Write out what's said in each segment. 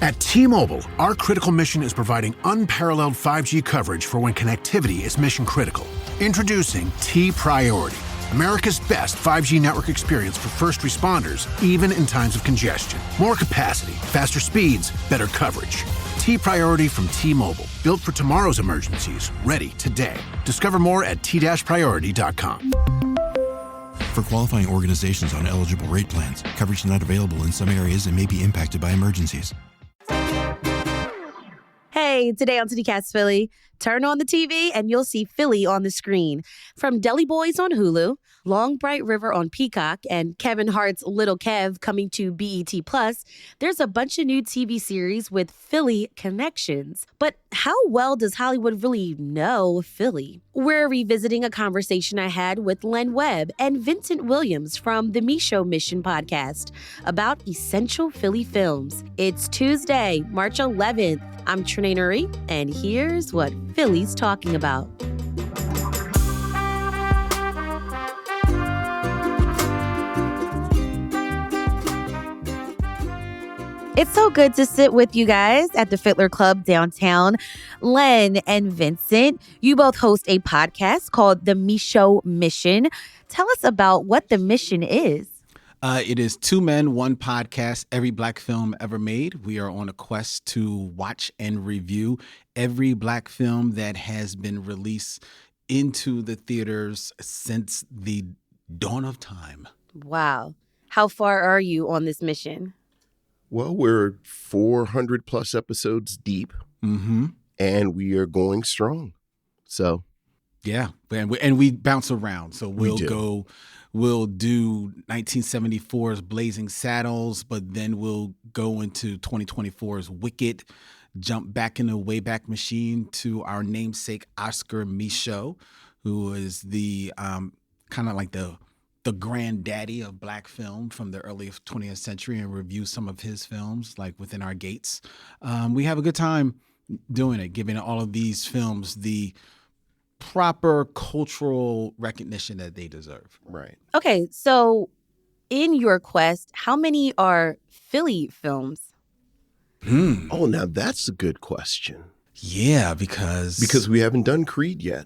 At T-Mobile, our critical mission is providing unparalleled 5G coverage for when connectivity is mission critical. Introducing T-Priority, America's best 5G network experience for first responders, even in times of congestion. More capacity, faster speeds, better coverage. T-Priority from T-Mobile, built for tomorrow's emergencies, ready today. Discover more at t-priority.com. For qualifying organizations on eligible rate plans, coverage not available in some areas and may be impacted by emergencies. Hey, today on CityCast Philly, turn on the TV and you'll see Philly on the screen. From Deli Boys on Hulu, Long Bright River on Peacock, and Kevin Hart's Little Kev coming to BET+, there's a bunch of new TV series with Philly connections. But how well does Hollywood really know Philly? We're revisiting a conversation I had with Len Webb and Vincent Williams from the Me Show Mission podcast about essential Philly films. It's Tuesday, March 11th. I'm Trinae Nuri, and here's what Philly's talking about. It's so good to sit with you guys at the Fiddler Club downtown. Len and Vincent, you both host a podcast called The Me Show Mission. Tell us about what the mission is. It is two men, one podcast, every Black film ever made. We are on a quest to watch and review every Black film that has been released into the theaters since the dawn of time. Wow. How far are you on this mission? Well, we're 400 plus episodes deep, and we are going strong. So, yeah, and we bounce around. So we'll do 1974's Blazing Saddles, but then we'll go into 2024's Wicked, jump back in the Wayback Machine to our namesake Oscar Micheaux, who is the kind of like the granddaddy of Black film from the early 20th century, and review some of his films like Within Our Gates. We have a good time doing it, giving all of these films the proper cultural recognition that they deserve. Right. Okay, so in your quest, how many are Philly films? Oh, now that's a good question. Yeah, because we haven't done Creed yet.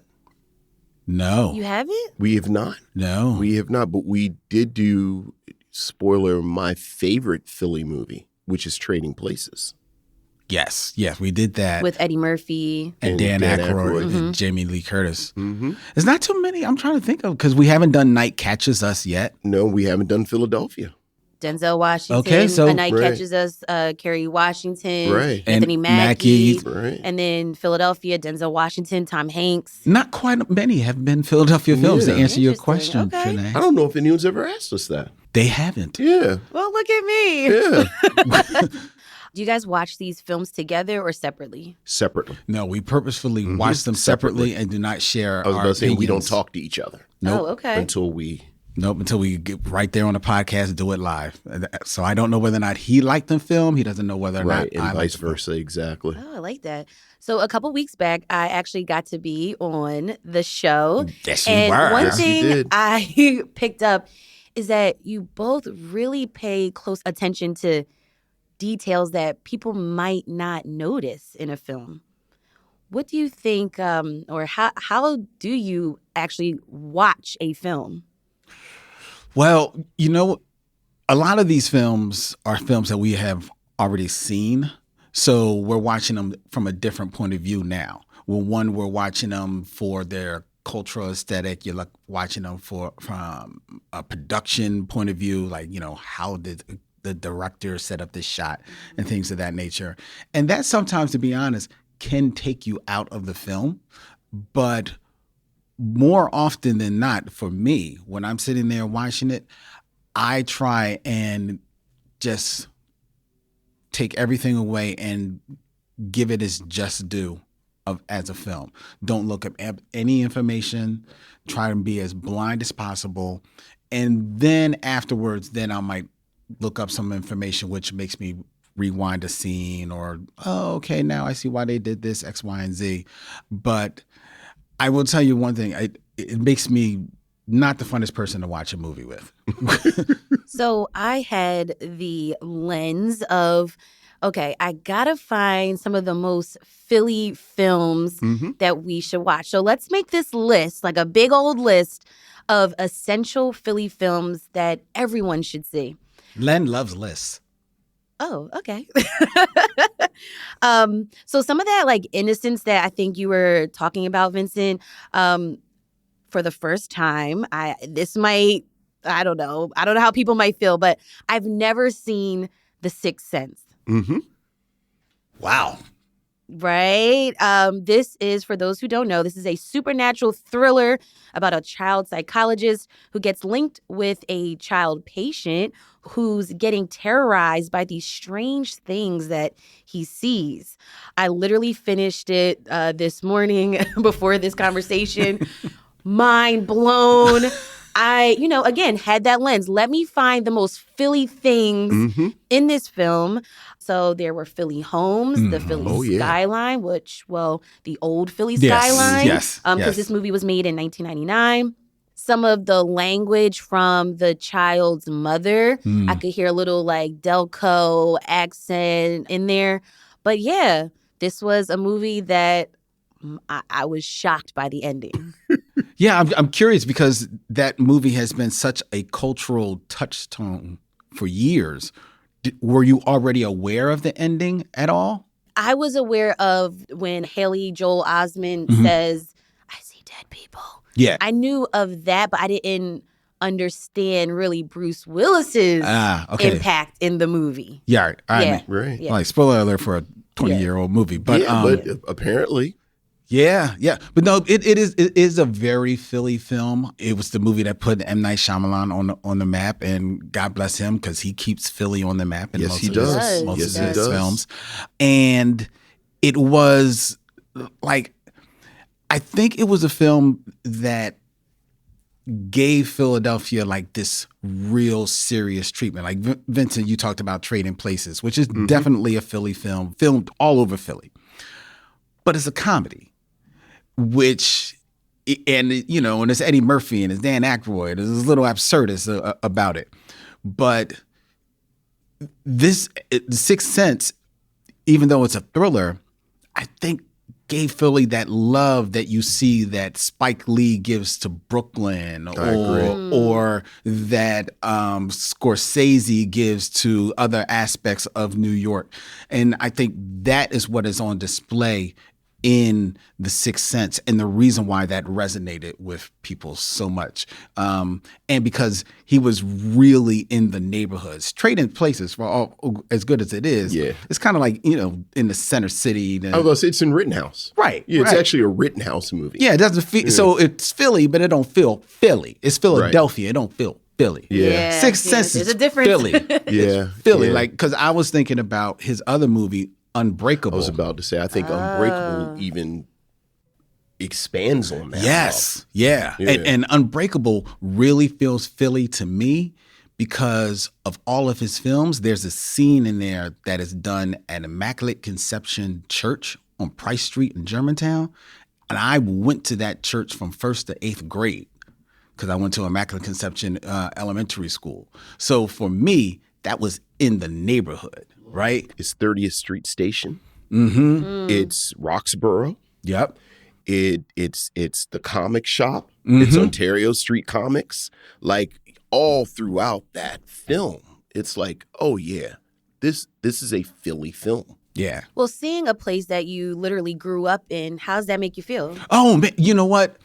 No. You haven't? We have not. No. We have not, but we did do, spoiler, my favorite Philly movie, which is Trading Places. Yes, we did that. With Eddie Murphy. And Dan Aykroyd and Jamie Lee Curtis. There's not too many I'm trying to think of, because we haven't done Night Catches Us yet. No, we haven't done Philadelphia. Denzel Washington. Okay, so A Night Catches Us, Kerry Washington, right. Anthony Mackie, right. And then Philadelphia, Denzel Washington, Tom Hanks. Not quite many have been Philadelphia films, to answer your question, Okay. Trinae. I don't know if anyone's ever asked us that. They haven't. Yeah. Well, look at me. Yeah. Do you guys watch these films together or separately? Separately. No, we purposefully watch them separately and do not share I was our about to say, we don't opinions. talk to each other. Nope. Oh, okay. Until we get right there on the podcast and do it live. So I don't know whether or not he liked the film. He doesn't know whether or not and I vice liked the film. versa, exactly. Oh, I like that. So a couple weeks back, I actually got to be on the show. Yes, you and were. one Yes, you thing did. I picked up is that you both really pay close attention to details that people might not notice in a film. What do you think, or how do you actually watch a film? Well, a lot of these films are films that we have already seen. So we're watching them from a different point of view now. Well, one, we're watching them for their cultural aesthetic. You're watching them from a production point of view, like, how did the director set up this shot and things of that nature. And that sometimes, to be honest, can take you out of the film. But more often than not, for me, when I'm sitting there watching it, I try and just take everything away and give it its just due as a film. Don't look up any information. Try to be as blind as possible. And then afterwards, I might look up some information which makes me rewind a scene or, oh, okay, now I see why they did this, X, Y, and Z. But I will tell you one thing. It makes me not the funnest person to watch a movie with. So I had the lens of Okay, I gotta find some of the most Philly films that we should watch. So let's make this list, like a big old list of essential Philly films that everyone should see. Len loves lists. Oh, okay. So some of that like innocence that I think you were talking about, Vincent, for the first time, I don't know how people might feel, but I've never seen The Sixth Sense. Mm-hmm. Wow. Right. This is, for those who don't know, this is a supernatural thriller about a child psychologist who gets linked with a child patient who's getting terrorized by these strange things that he sees. I literally finished it this morning before this conversation. Mind blown. I, again, had that lens. Let me find the most Philly things in this film. So there were Philly homes, the Philly skyline, the old Philly skyline. Yes. Because this movie was made in 1999. Some of the language from the child's mother. I could hear a little like Delco accent in there. But yeah, this was a movie that I was shocked by the ending. Yeah, I'm curious because that movie has been such a cultural touchstone for years. Were you already aware of the ending at all? I was aware of when Haley Joel Osment says, "I see dead people." Yeah. I knew of that, but I didn't understand really Bruce Willis's impact in the movie. Yeah, all right. Right. Yeah. Like, spoiler alert for a 20-year-old movie. But, but apparently. Yeah. But no, it is a very Philly film. It was the movie that put M. Night Shyamalan on the map, and God bless him because he keeps Philly on the map in most of his films. And it was like, I think it was a film that gave Philadelphia like this real serious treatment. Like Vincent, you talked about Trading Places, which is definitely a Philly film, filmed all over Philly. But it's a comedy. And it's Eddie Murphy and it's Dan Aykroyd. There's a little absurdist about it. But The Sixth Sense, even though it's a thriller, I think gave Philly that love that you see that Spike Lee gives to Brooklyn or that Scorsese gives to other aspects of New York. And I think that is what is on display in The Sixth Sense, and the reason why that resonated with people so much. And because he was really in the neighborhoods. Trading Places, for all as good as it is, it's kind of like, in the center city. I was going to say it's in Rittenhouse. Right. Yeah, it's actually a Rittenhouse movie. Yeah, it doesn't feel, so it's Philly, but it don't feel Philly. It's Philadelphia. It don't feel Philly. Yeah. Sixth Sense is a difference. Philly. Yeah. Philly, like, because I was thinking about his other movie, Unbreakable. I was about to say, I think Unbreakable even expands on that. Yes. Yeah. And Unbreakable really feels Philly to me because of all of his films. There's a scene in there that is done at Immaculate Conception Church on Price Street in Germantown. And I went to that church from 1st to 8th grade because I went to Immaculate Conception Elementary School. So for me, that was in the neighborhood. Right? It's 30th Street Station. It's Roxborough. Yep. It's the comic shop. It's Ontario Street Comics. Like all throughout that film, it's like, oh yeah, this is a Philly film. Yeah. Well, seeing a place that you literally grew up in, how does that make you feel? Oh, man, you know what?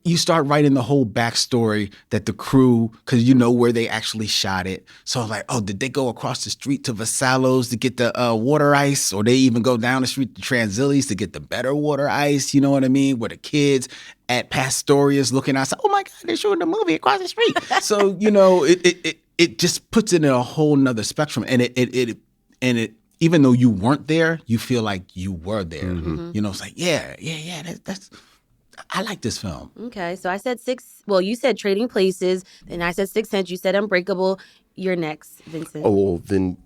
You start writing the whole backstory that the crew, because you know where they actually shot it. So like, oh, did they go across the street to Vasallo's to get the water ice? Or they even go down the street to Transilli's to get the better water ice? You know what I mean? Where the kids at Pastoria's looking outside, oh my God, they're shooting a movie across the street. So, it just puts it in a whole nother spectrum. And it even though you weren't there, you feel like you were there. It's like, that's I like this film. Okay, so I said you said Trading Places, then I said Sixth Sense, you said Unbreakable. You're next, Vincent. Oh, well, then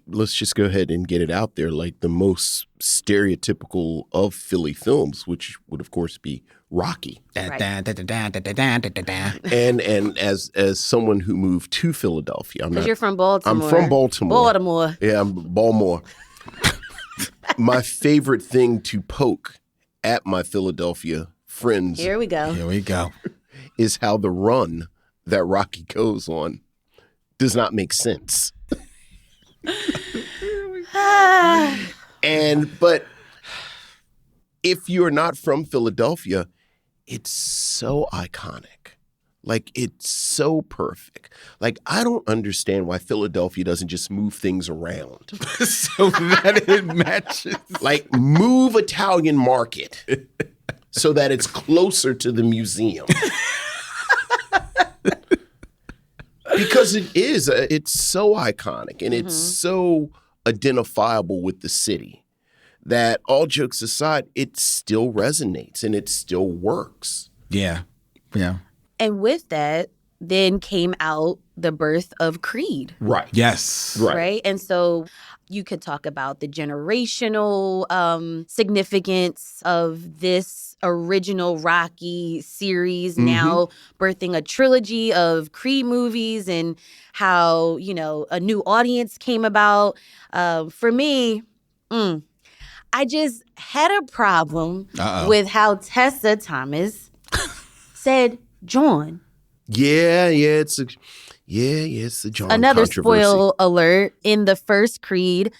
let's just go ahead and get it out there. Like the most stereotypical of Philly films, which would of course be Rocky. Right. And as someone who moved to Philadelphia, Because you're from Baltimore. I'm from Baltimore. Baltimore. Yeah, I'm Baltimore. My favorite thing to poke at my Philadelphia friends Here we go. Here we go. is how the run that Rocky goes on does not make sense. But if you're not from Philadelphia, it's so iconic. Like, it's so perfect. Like, I don't understand why Philadelphia doesn't just move things around. So that it matches. Like, move Italian Market so that it's closer to the museum. Because it's so iconic and it's so identifiable with the city that, all jokes aside, it still resonates and it still works. Yeah. And with that, then came out the birth of Creed. Right. Yes. Right. And so you could talk about the generational significance of this original Rocky series now birthing a trilogy of Creed movies and how, a new audience came about. For me, I just had a problem with how Tessa Thomas said John. It's the John Another controversy. spoil alert. In the first Creed,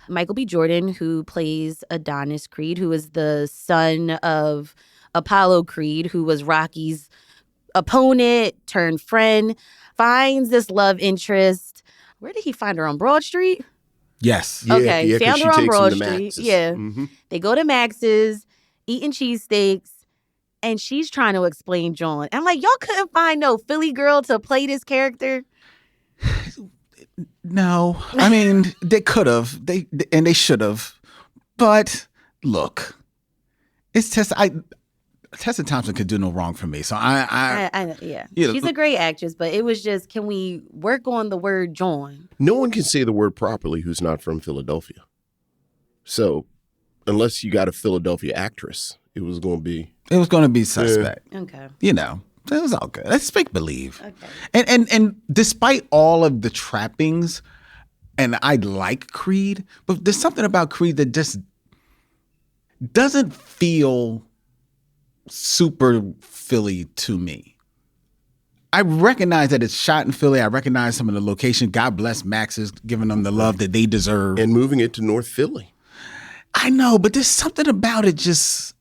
Michael B. Jordan, who plays Adonis Creed, who is the son of Apollo Creed, who was Rocky's opponent turned friend, finds this love interest. Where did he find her? On Broad Street? Yes. Okay, 'cause found she her on takes him Broad to Street. Max's. Yeah. Mhm. They go to Max's, eating cheesesteaks, and she's trying to explain John. I'm like, y'all couldn't find no Philly girl to play this character? No. I mean, they could have. They should have. But look, it's Tessa. Tessa Thompson could do no wrong for me. So Yeah. You know, She's a great actress, but it was just, can we work on the word John? No one can say the word properly who's not from Philadelphia. So, unless you got a Philadelphia actress, it was going to be suspect. Okay. It was all good. Let's make believe. Okay. And despite all of the trappings, and I like Creed, but there's something about Creed that just doesn't feel super Philly to me. I recognize that it's shot in Philly. I recognize some of the location. God bless Max's, giving them the love that they deserve. And moving it to North Philly. I know, but there's something about it just,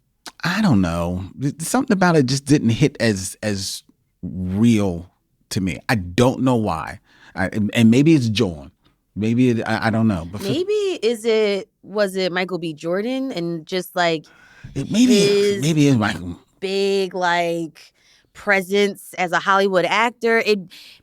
I don't know. Something about it just didn't hit as real to me. I don't know why. And maybe it's John. Maybe I don't know. But Was it Michael B. Jordan and just like maybe it's Michael. Big like presence as a Hollywood actor?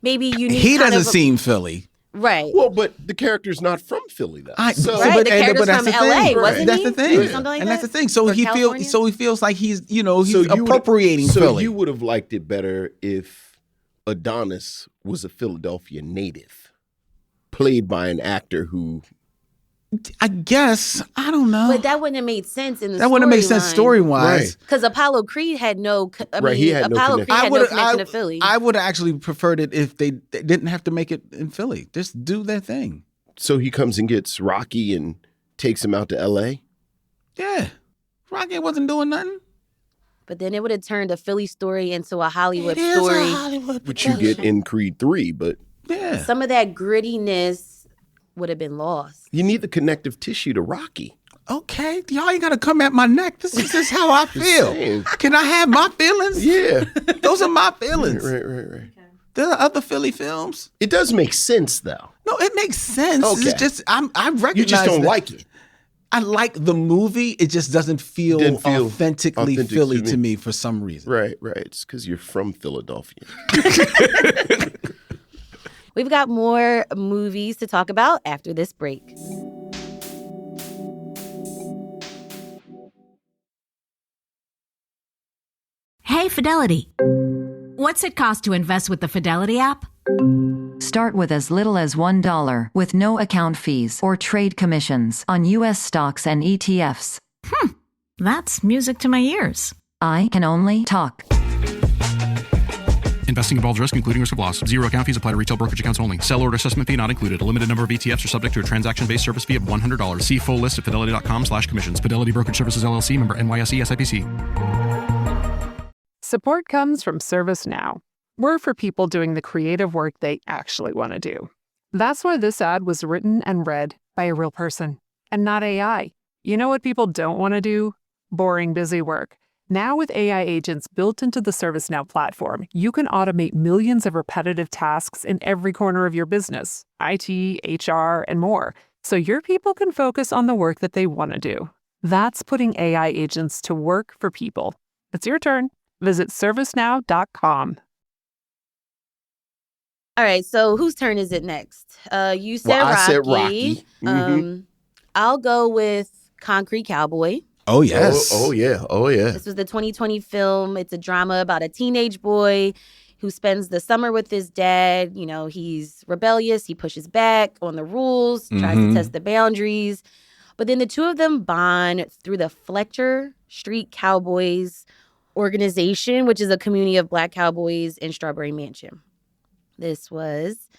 Maybe you need He kind doesn't of seem Philly. Right. Well, but the character's not from Philly, though. Right, the character's that's from the LA, thing. wasn't That's he? the thing. Or something like and that? that's the thing. So Or California? he feels like he's So you appropriating so Philly. you would have liked it better if Adonis was a Philadelphia native, played by an actor who. I guess, I don't know. But that wouldn't have made sense in the That wouldn't have made sense story-wise. Right. Because Apollo Creed had no. He had no Apollo connection. Creed had no connection to Philly. I would have actually preferred it if they didn't have to make it in Philly. Just do their thing. So he comes and gets Rocky and takes him out to L.A.? Yeah. Rocky wasn't doing nothing. But then it would have turned a Philly story into a Hollywood It is story. a Hollywood Which you get in Creed 3, but Yeah. Some of that grittiness would have been lost. you need the connective tissue to Rocky. Okay, y'all ain't gotta come at my neck. This is how I feel. saying. Can I have my feelings? Yeah. Those are my feelings. Right. There are other Philly films. It does make sense, though. No, it makes sense. Okay. It's just I recognize You just don't that. like it. I like the movie. It just doesn't feel, Didn't feel authentically authentic Philly to to me. me for some reason. Right. It's because you're from Philadelphia. We've got more movies to talk about after this break. Hey, Fidelity. What's it cost to invest with the Fidelity app? Start with as little as $1 with no account fees or trade commissions on U.S. stocks and ETFs. That's music to my ears. I can only talk. Investing involves risk, including risk of loss. Zero account fees apply to retail brokerage accounts only. Sell order assessment fee not included. A limited number of ETFs are subject to a transaction-based service fee of $100. See full list at fidelity.com/commissions. Fidelity Brokerage Services, LLC, member NYSE, SIPC. Support comes from ServiceNow. We're for people doing the creative work they actually want to do. That's why this ad was written and read by a real person and not AI. You know what people don't want to do? Boring, busy work. Now with AI agents built into the ServiceNow platform, you can automate millions of repetitive tasks in every corner of your business, IT, HR, and more, so your people can focus on the work that they want to do. That's putting AI agents to work for people. It's your turn. Visit servicenow.com. All right, so whose turn is it next? You said Rocky. I said Rocky. Mm-hmm. I'll go with Concrete Cowboy. Oh, yes. Oh, yeah. Oh, yeah. This was the 2020 film. It's a drama about a teenage boy who spends the summer with his dad. You know, he's rebellious. He pushes back on the rules, tries to test the boundaries. But then the two of them bond through the Fletcher Street Cowboys organization, which is a community of Black cowboys in Strawberry Mansion. This was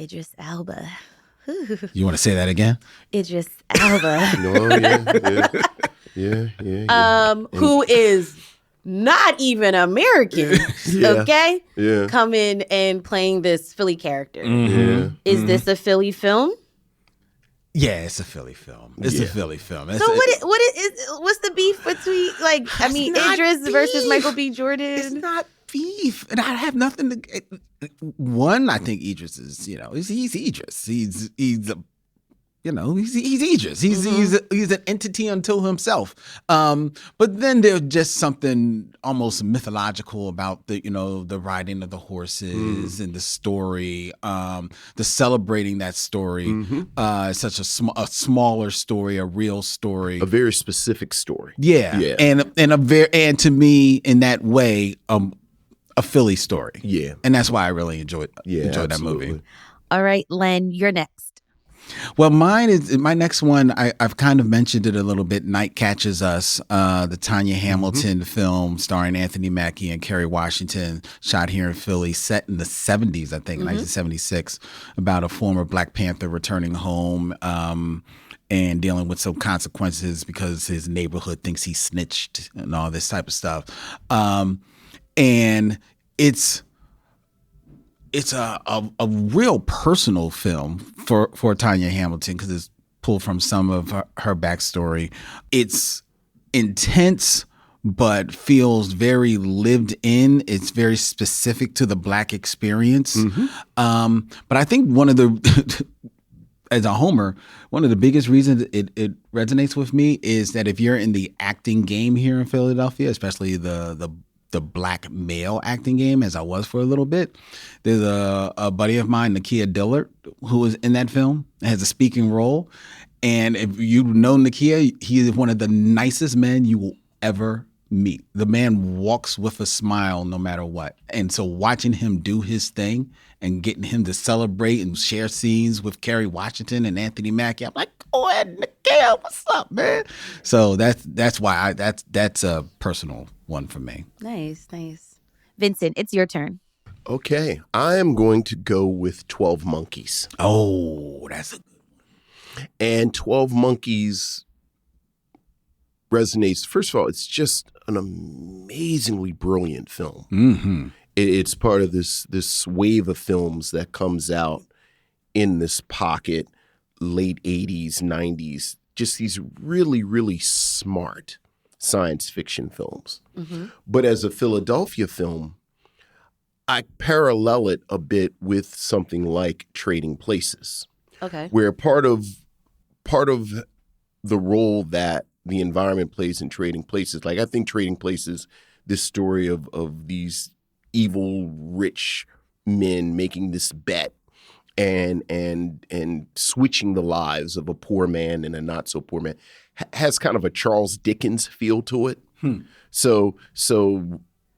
Idris Elba. You want to say that again? Idris Elba. Who is not even American, okay? Yeah. Coming and playing this Philly character. Is this a Philly film? Yeah, it's a Philly film. It's a Philly film. What's the beef between, Idris versus Michael B. Jordan? It's not beef. And I have nothing to... One, I think Idris is, he's Idris. He's Idris. He's an entity unto himself. But then there's just something almost mythological about the riding of the horses and the story, the celebrating that story. Such a smaller story, a real story, a very specific story. Yeah. And to me, in that way, a Philly story. Yeah. And that's why I really enjoyed that movie. All right, Len, you're next. Well, my next one, I've kind of mentioned it a little bit. Night Catches Us, the Tanya Hamilton film starring Anthony Mackie and Kerry Washington, shot here in Philly, set in the 70s, I think, 1976, about a former Black Panther returning home and dealing with some consequences because his neighborhood thinks he snitched and all this type of stuff. And it's a real personal film for Tanya Hamilton because it's pulled from some of her backstory. It's intense, but feels very lived in. It's very specific to the Black experience. But I think one of the as a Homer, one of the biggest reasons it resonates with me is that if you're in the acting game here in Philadelphia, especially the Black male acting game, as I was for a little bit, there's a buddy of mine, Nakia Dillard, who was in that film, has a speaking role. And if you know Nakia, he is one of the nicest men you will ever meet. The man walks with a smile no matter what. And so watching him do his thing and getting him to celebrate and share scenes with Kerry Washington and Anthony Mackie, I'm like, go ahead, Nakia, what's up, man? So that's why that's a personal one for me. Nice. Vincent, it's your turn. Okay, I am going to go with 12 Monkeys. Oh, that's a good one. And 12 Monkeys resonates. First of all, it's just an amazingly brilliant film. It's part of this wave of films that comes out in this pocket, late 80s, 90s, just these really, really smart science fiction films. But as a Philadelphia film, I parallel it a bit with something like Trading Places. Okay. Where part of the role that the environment plays in Trading Places, like I think Trading Places, this story of these evil rich men making this bet and switching the lives of a poor man and a not so poor man has kind of a Charles Dickens feel to it. So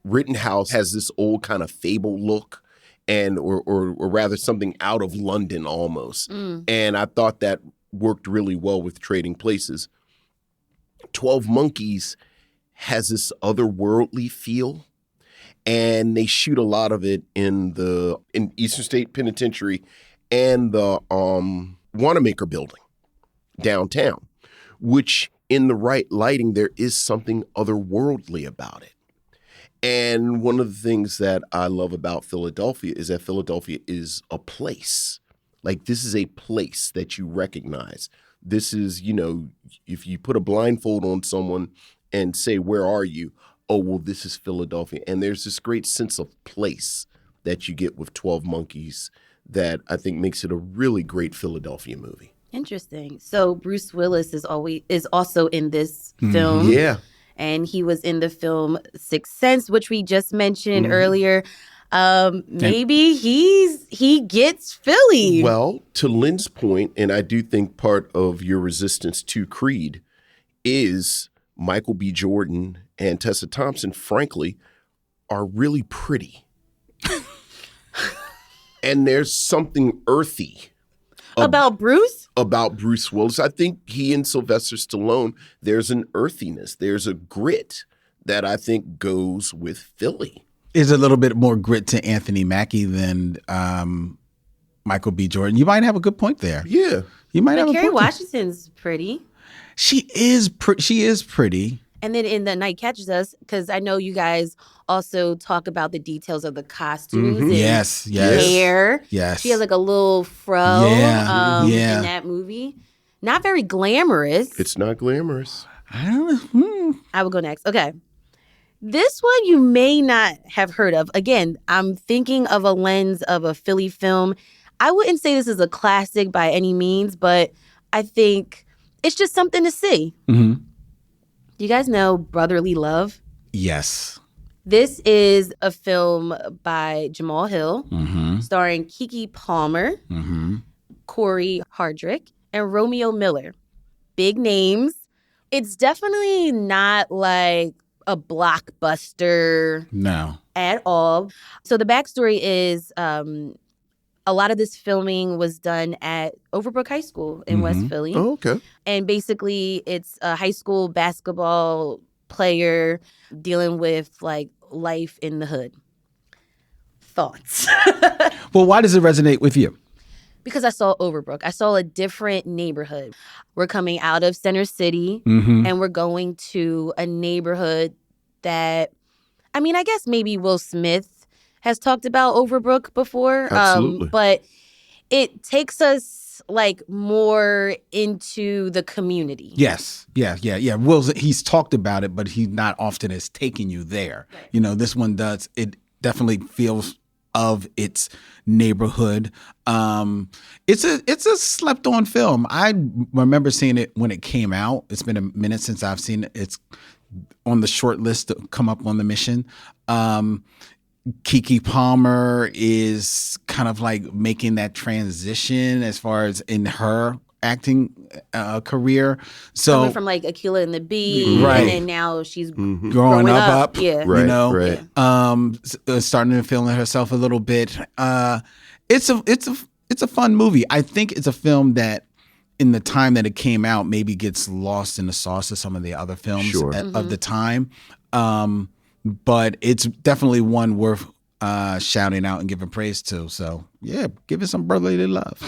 Rittenhouse has this old kind of fable look, and or rather something out of London almost. And I thought that worked really well with Trading Places. 12 Monkeys has this otherworldly feel, And they shoot a lot of it in Eastern State Penitentiary and the Wanamaker building downtown, which in the right lighting, there is something otherworldly about it. And one of the things that I love about Philadelphia is that Philadelphia is a place. Like, this is a place that you recognize. This is, if you put a blindfold on someone and say, where are you? Oh, well, this is Philadelphia. And there's this great sense of place that you get with 12 Monkeys that I think makes it a really great Philadelphia movie. Interesting. So Bruce Willis is also in this film. Yeah. And he was in the film Sixth Sense, which we just mentioned earlier. Maybe he gets Philly. Well, to Lynn's point, and I do think part of your resistance to Creed is Michael B. Jordan and Tessa Thompson, frankly, are really pretty. And there's something earthy about Bruce? About Bruce Willis. I think he and Sylvester Stallone, there's an earthiness, there's a grit that I think goes with Philly. Is a little bit more grit to Anthony Mackie than Michael B. Jordan. You might have a good point there. Yeah. You might have a Kerry point. Washington's pretty. She is pretty. And then in The Night Catches Us, because I know you guys also talk about the details of the costumes and yes. hair. Yes. She has like a little fro in that movie. Not very glamorous. It's not glamorous. I don't know. I will go next. Okay. This one you may not have heard of. Again, I'm thinking of a lens of a Philly film. I wouldn't say this is a classic by any means, but I think it's just something to see. Mm-hmm. Do you guys know Brotherly Love? Yes. This is a film by Jamal Hill, starring Keke Palmer, Corey Hardrick, and Romeo Miller. Big names. It's definitely not like a blockbuster at all. So the backstory is a lot of this filming was done at Overbrook High School in West Philly. Oh, okay. And basically it's a high school basketball player dealing with like life in the hood. Thoughts? Well, why does it resonate with you? Because I saw Overbrook. I saw a different neighborhood. We're coming out of Center City and we're going to a neighborhood that, I mean, I guess maybe Will Smith has talked about Overbrook before. Absolutely. But it takes us like more into the community. Yes. Yeah. He's talked about it, but he not often has taken you there. Right. This one does. It definitely feels of its neighborhood. It's a slept on film. I remember seeing it when it came out. It's been a minute since I've seen it. It's on the short list to come up on the mission. Keke Palmer is kind of like making that transition as far as in her acting career. So coming from like Akilah and the Bee, right, and then now she's growing up. Yeah, right. Starting to feel herself a little bit. It's a fun movie. I think it's a film that, in the time that it came out, maybe gets lost in the sauce of some of the other films of the time. But it's definitely one worth shouting out and giving praise to. So, yeah, give it some brotherly love.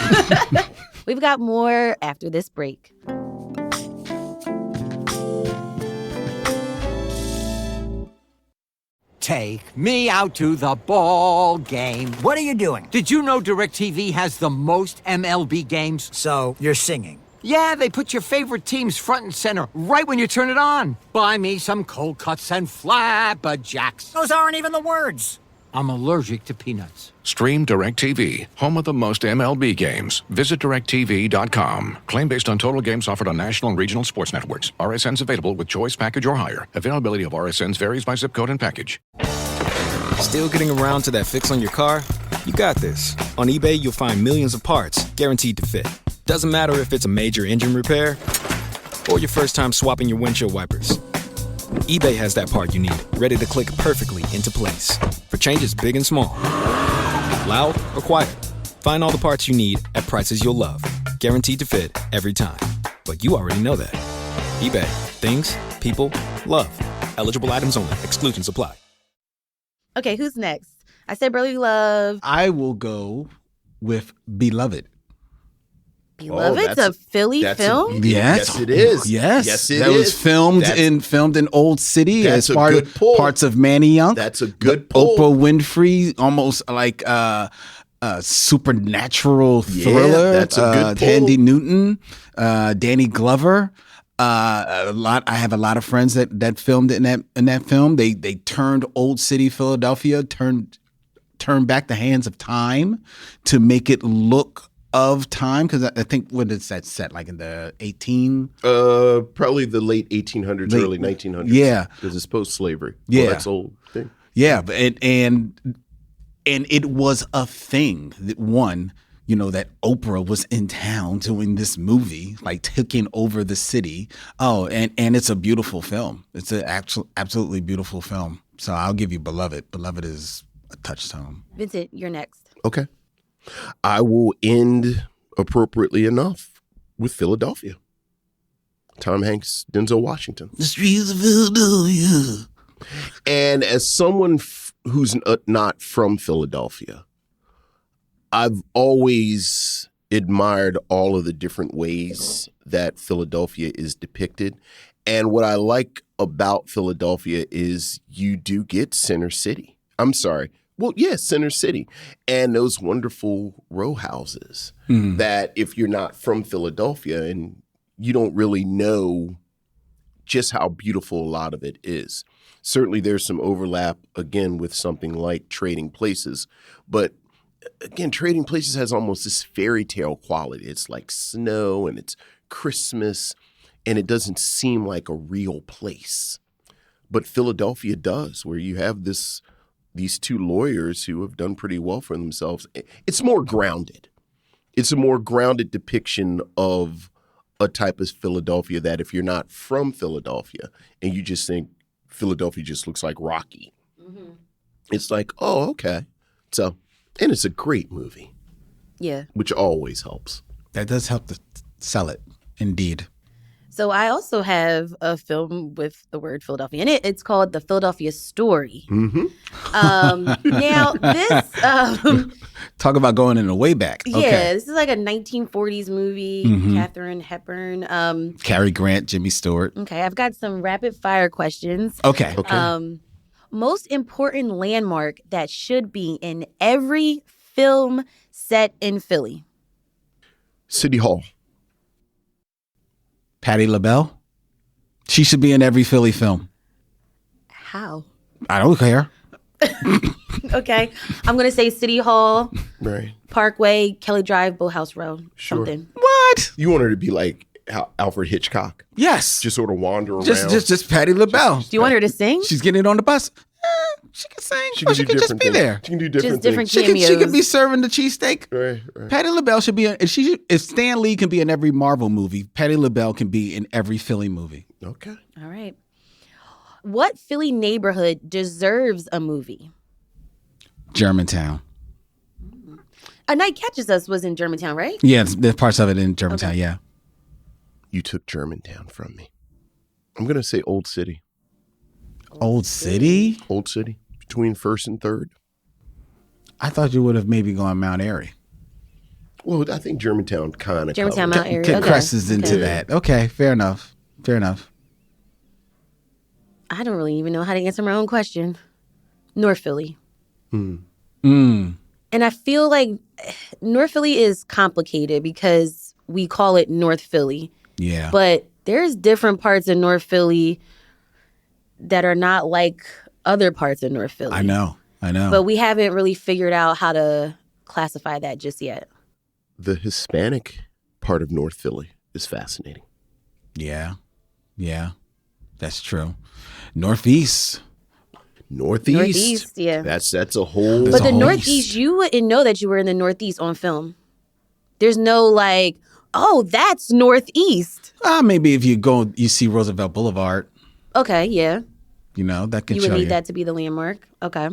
We've got more after this break. Take me out to the ball game. What are you doing? Did you know DirecTV has the most MLB games? So, you're singing. Yeah, they put your favorite teams front and center right when you turn it on. Buy me some cold cuts and flapjacks. Those aren't even the words. I'm allergic to peanuts. Stream DirecTV, home of the most MLB games. Visit DirecTV.com. Claim based on total games offered on national and regional sports networks. RSNs available with choice package or higher. Availability of RSNs varies by zip code and package. Still getting around to that fix on your car? You got this. On eBay, you'll find millions of parts guaranteed to fit. Doesn't matter if it's a major engine repair or your first time swapping your windshield wipers. eBay has that part you need, ready to click perfectly into place. For changes big and small. Loud or quiet. Find all the parts you need at prices you'll love. Guaranteed to fit every time. But you already know that. eBay. Things, people, love. Eligible items only. Exclusions apply. Okay, who's next? I said Brotherly Love. I will go with Beloved. Beloved's a Philly film? Yes, it is. Yes, yes, it that was filmed in Old City as parts of Manny Young. That's a good pull. Oprah Winfrey, almost like a supernatural thriller. That's a good pull. Tandy Newton, Danny Glover. I have a lot of friends that filmed in that film. They turned Old City Philadelphia, turned back the hands of time to make it look of time, because I think when is that set, like in the probably the late 1800s, early 1900s. Yeah, because it's post-slavery. Yeah, well, that's old thing. Yeah, and it was a thing that that Oprah was in town doing this movie, like taking over the city. Oh, and it's a beautiful film. It's an absolutely beautiful film. So I'll give you Beloved. Beloved is a touchstone. Vincent, you're next. Okay. I will end appropriately enough with Philadelphia. Tom Hanks, Denzel Washington. The streets of Philadelphia. And as someone who's not from Philadelphia, I've always admired all of the different ways that Philadelphia is depicted. And what I like about Philadelphia is you do get Center City. I'm sorry. Well, yes, Center City. And those wonderful row houses that if you're not from Philadelphia and you don't really know just how beautiful a lot of it is. Certainly there's some overlap, again, with something like Trading Places. But again, Trading Places has almost this fairy tale quality. It's like snow and it's Christmas, and it doesn't seem like a real place. But Philadelphia does, where you have these two lawyers who have done pretty well for themselves. It's more grounded. It's a more grounded depiction of a type of Philadelphia that if you're not from Philadelphia and you just think Philadelphia just looks like Rocky, it's like, oh, okay. So, and it's a great movie. Yeah. Which always helps. That does help to sell it, indeed. So I also have a film with the word Philadelphia in it. It's called The Philadelphia Story. Now, this... Talk about going in the way back. Yeah, okay. This is like a 1940s movie. Katharine Hepburn. Cary Grant, Jimmy Stewart. Okay, I've got some rapid fire questions. Okay. Most important landmark that should be in every film set in Philly? City Hall. Patti LaBelle? She should be in every Philly film. How? I don't care. Okay. I'm going to say City Hall, right? Parkway, Kelly Drive, Bullhouse Road. Sure. Something. What? You want her to be like Alfred Hitchcock? Yes. Just sort of wander around. Just Patti LaBelle. Do you want her to sing? She's getting on the bus. She can sing. She can just be there. She can do different Just different things. cameos. She could be serving the cheesesteak. Right. Patti LaBelle should be in. If Stan Lee can be in every Marvel movie, Patti LaBelle can be in every Philly movie. Okay. All right. What Philly neighborhood deserves a movie? Germantown. A Night Catches Us was in Germantown, right? Yeah, there's parts of it in Germantown, Okay. yeah. You took Germantown from me. I'm going to say Old City. Old City? Old City. Between 1st and 3rd. I thought you would have maybe gone Mount Airy. Well, I think Germantown kind of Germantown, Mount Airy. Cresses into that. Okay, fair enough. I don't really even know how to answer my own question. North Philly. Mm. And I feel like North Philly is complicated because we call it North Philly. Yeah. But there's different parts of North Philly that are not like other parts of North Philly. I know. But we haven't really figured out how to classify that just yet. The Hispanic part of North Philly is fascinating. Yeah. That's true. Northeast, yeah. That's a whole. But the Northeast, you wouldn't know that you were in the Northeast on film. There's no like, oh, that's Northeast. Maybe if you see Roosevelt Boulevard. Okay, yeah. That can You show would you. need that to be the landmark. Okay.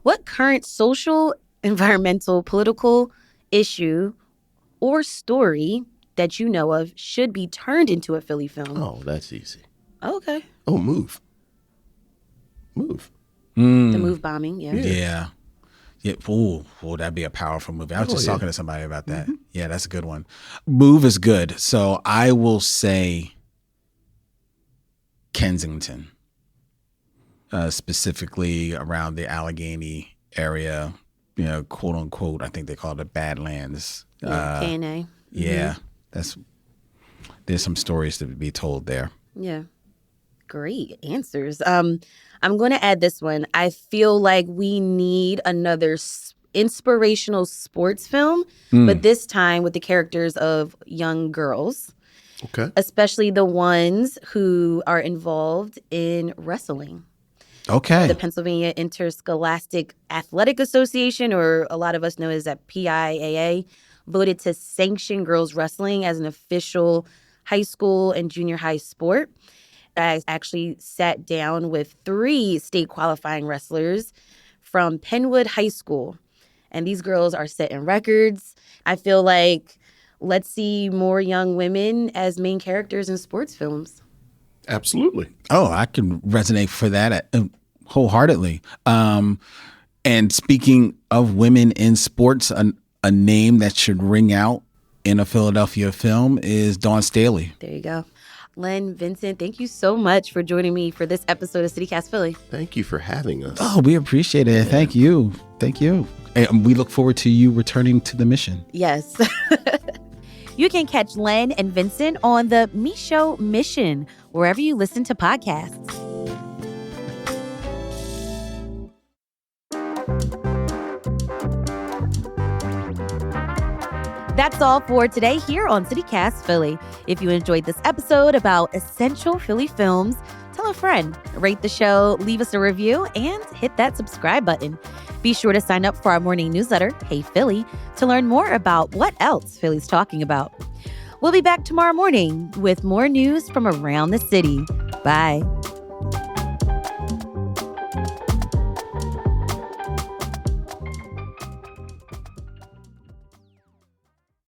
What current social, environmental, political issue or story that you know of should be turned into a Philly film? Oh, that's easy. Okay. Oh, Move. The Move bombing, Yeah. Ooh, that'd be a powerful movie. I was just talking to somebody about that. Yeah, that's a good one. Move is good. So I will say Kensington, specifically around the Allegheny area, quote unquote, I think they call it Badlands. K&A. Yeah, there's some stories to be told there. Yeah. Great answers. I'm going to add this one. I feel like we need another inspirational sports film, but this time with the characters of young girls. Okay. Especially the ones who are involved in wrestling. Okay. The Pennsylvania Interscholastic Athletic Association, or a lot of us know as that PIAA, voted to sanction girls wrestling as an official high school and junior high sport. I actually sat down with 3 state qualifying wrestlers from Penwood High School, and these girls are setting records. I feel like let's see more young women as main characters in sports films. Absolutely. Oh, I can resonate for that wholeheartedly. And speaking of women in sports, a name that should ring out in a Philadelphia film is Dawn Staley. There you go. Len, Vincent, thank you so much for joining me for this episode of CityCast Philly. Thank you for having us. Oh, we appreciate it. Yeah. Thank you. Thank you. And we look forward to you returning to the mission. Yes. You can catch Len and Vincent on the Me Show Mission, wherever you listen to podcasts. That's all for today here on CityCast Philly. If you enjoyed this episode about essential Philly films, tell a friend, rate the show, leave us a review, and hit that subscribe button. Be sure to sign up for our morning newsletter, Hey Philly, to learn more about what else Philly's talking about. We'll be back tomorrow morning with more news from around the city. Bye.